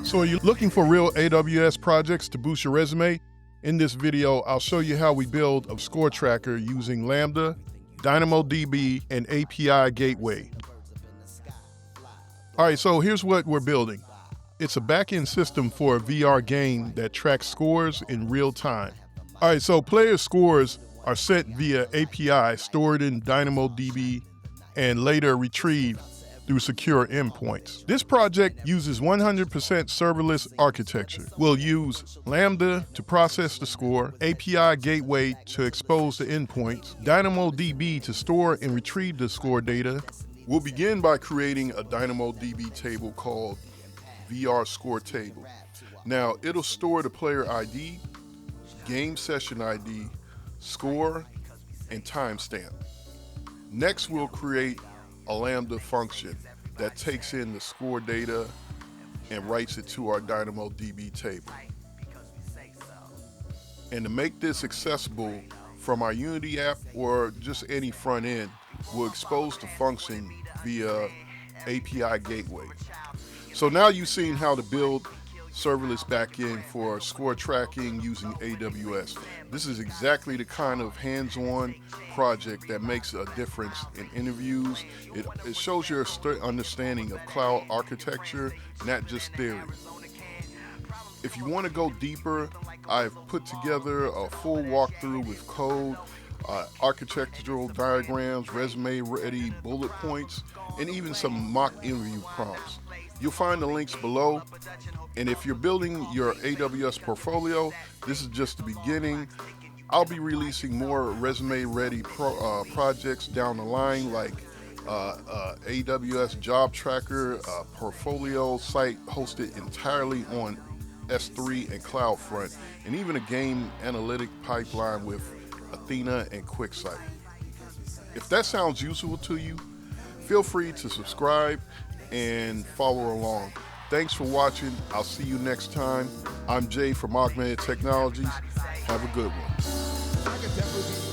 So are you looking for real AWS projects to boost your resume? In this video, I'll show you how we build a score tracker using Lambda, DynamoDB, and API Gateway. All right, so here's what we're building. It's a backend system for a VR game that tracks scores in real time. All right, so player scores are sent via API stored in DynamoDB and later retrieved through secure endpoints. This project uses 100% serverless architecture. We'll use Lambda to process the score, API Gateway to expose the endpoints, DynamoDB to store and retrieve the score data. We'll begin by creating a DynamoDB table called VR Score Table. Now, it'll store the player ID, game session ID, score, and timestamp. Next, we'll create a Lambda function that takes in the score data and writes it to our DynamoDB table. And to make this accessible from our Unity app or just any front end, we'll expose the function via API Gateway. So now you've seen how to build serverless backend for score tracking using AWS. This is exactly the kind of hands-on project that makes a difference in interviews. It shows your understanding of cloud architecture, not just theory. If you want to go deeper, I've put together a full walkthrough with code, architectural diagrams, resume-ready bullet points, and even some mock interview prompts. You'll find the links below. And if you're building your AWS portfolio, this is just the beginning. I'll be releasing more resume-ready projects down the line, like AWS Job Tracker, portfolio site hosted entirely on S3 and CloudFront, and even a game analytic pipeline with Athena and QuickSight. If that sounds useful to you, feel free to subscribe and follow along. Thanks for watching. I'll see you next time. I'm Jay from Augmented Technologies. Have a good one.